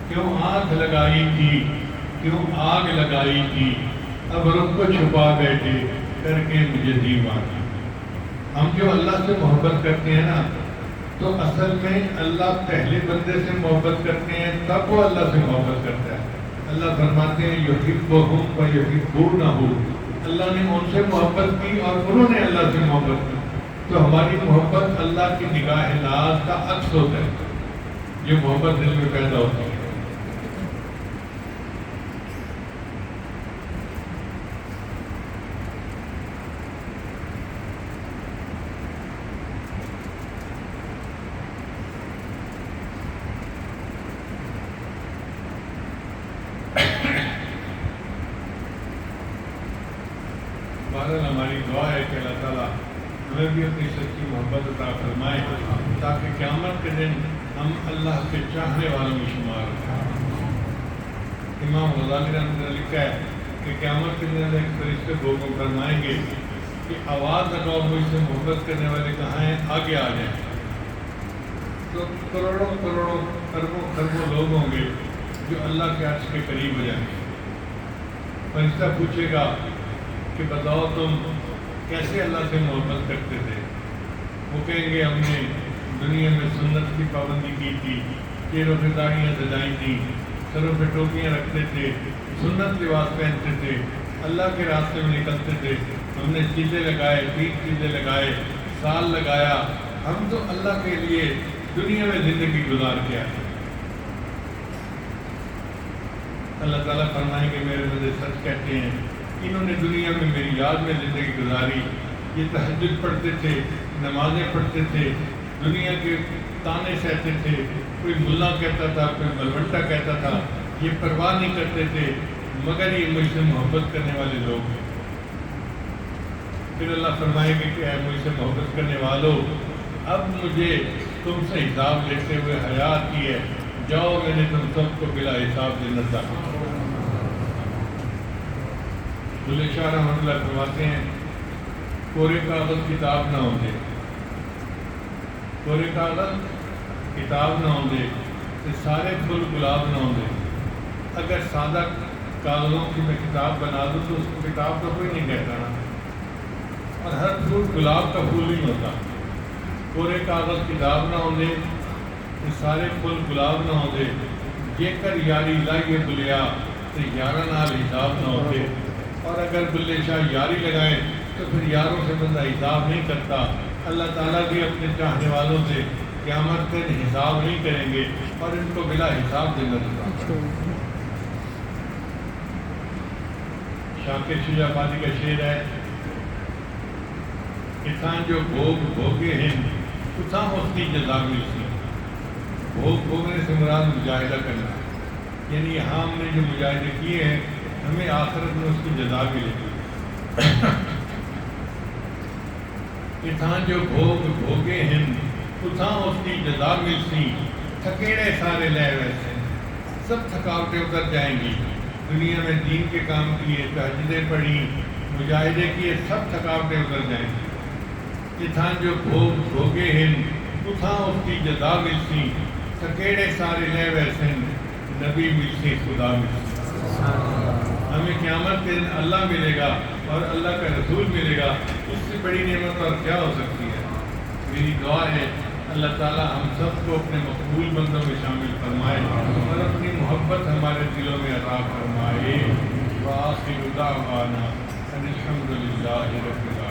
کیوں آگ لگائی تھی، کیوں آگ لگائی تھی، اب رخ کو چھپا بیٹھے کر کے مجھے دیوانہ۔ ہم جو اللہ سے محبت کرتے ہیں نا، تو اصل میں اللہ پہلے بندے سے محبت کرتے ہیں، تب وہ اللہ سے محبت کرتا ہے۔ اللہ فرماتے ہیں یحبہم ویحبونہ، اللہ نے ان سے محبت کی اور انہوں نے اللہ سے محبت کی۔ تو ہماری محبت اللہ کی نگاہ ناز کا عکس ہوتا ہے، جو محبت دل میں پیدا ہوتی ہے۔ بہرحال ہماری دعا ہے کہ اللہ تعالیٰ ہمیں بھی اپنی سچی محبت عطا فرمائے، تاکہ قیامت کے دن ہم اللہ کے چاہنے والوں میں شمار ہوں۔ امام غزالی رحمۃ اللہ نے لکھا ہے کہ قیامت کے دن ایک فرشتے کو فرمائیں گے کہ آواز لگاؤ، مجھ سے محبت کرنے والے کہاں ہیں، آگے آ جائیں۔ تو کروڑوں کروڑوں اربوں خربوں لوگ ہوں گے جو اللہ کے عرش کے قریب ہو جائیں گے۔ فرشتہ پوچھے گا کہ بتاؤ تم کیسے اللہ سے محبت کرتے تھے؟ وہ کہیں گے ہم نے دنیا میں سنت کی پابندی کی تھی، چہروں پہ داڑھیاں سجائی تھیں، سروں پہ ٹوپیاں رکھتے تھے، سنت لباس پہنتے تھے، اللہ کے راستے میں نکلتے تھے، ہم نے چیزیں لگائے، 20 چیزیں لگائے، سال لگایا، ہم تو اللہ کے لیے دنیا میں زندگی گزار کے آئے۔ اللہ تعالیٰ فرمائیں گے میرے بندے سچ کہتے ہیں، انہوں نے دنیا میں میری یاد میں زندگی گزاری، یہ تہجد پڑھتے تھے، نمازیں پڑھتے تھے، دنیا کے تانے سہتے تھے، کوئی ملا کہتا تھا، کوئی ملوٹا کہتا تھا، یہ پرواہ نہیں کرتے تھے، مگر یہ مجھ سے محبت کرنے والے لوگ ہیں۔ پھر اللہ فرمائے گے کہ اے مجھ سے محبت کرنے والوں، اب مجھے تم سے حساب لیتے ہوئے حیا کی ہے، جاؤ میں نے تم سب کو بلا حساب جنت داخل کیا۔ بلے شاہ رحمۃ اللہ فرماتے ہیں کورے کاغذ کتاب نہ ہوندے، کورے کاغذ کتاب نہ ہوندے تے سارے پھول گلاب نہ ہوندے۔ اگر سادہ کاغذوں کی میں کتاب بنا دوں تو اس کو کتاب کا کوئی نہیں کہتا نا، اور ہر پھول گلاب کا پھول نہیں ہوتا۔ کورے کاغذ کتاب نہ ہوندے تے سارے پھول گلاب نہ ہوندے، جے کر یاری لائیے بلیا تے یاراں نال حساب نہ ہوتے۔ اور اگر بلے شاہ یاری لگائیں تو پھر یاروں سے بندہ حساب نہیں کرتا۔ اللہ تعالیٰ بھی اپنے چاہنے والوں سے قیامت کے دن حساب نہیں کریں گے اور ان کو بلا حساب جنت عطا۔ شاکر شجاع آبادی کا شعر ہے، اتھاں جو بھوگ بھوگے ہیں اتھاں اس کی جزا ملتی۔ بھوگ بھوگنے سے مراد مجاہدہ کرنا، یعنی یہاں ہم نے جو مجاہدے کیے ہیں ہمیں آخرت میں اس کی جزا ملے گی۔ اتھاں جو بھوگ بھوگے ہیں اتھاں اس کی جزا ملتی، تھکیڑے سارے لے ویسے، سب تھکاوٹیں اتر جائیں گی۔ دنیا میں دین کے کام کیے، تہجدیں پڑھی، مجاہدے کیے، سب تھکاوٹیں اتر جائیں گی۔ اتھاں جو بھوگ بھوگے ہیں اتھاں اس کی جزا ملتی، تھکیڑے سارے لے ویسے، نبی ملتی خدا ملتی۔ ہمیں قیامت کے دن اللہ ملے گا اور اللہ کا رسول ملے گا، اس سے بڑی نعمت اور کیا ہو سکتی ہے۔ میری دعا ہے اللہ تعالیٰ ہم سب کو اپنے مقبول بندوں میں شامل فرمائے اور اپنی محبت ہمارے دلوں میں عطا فرمائے۔ وآخر دعوانا ان الحمد للہ رب العالمین۔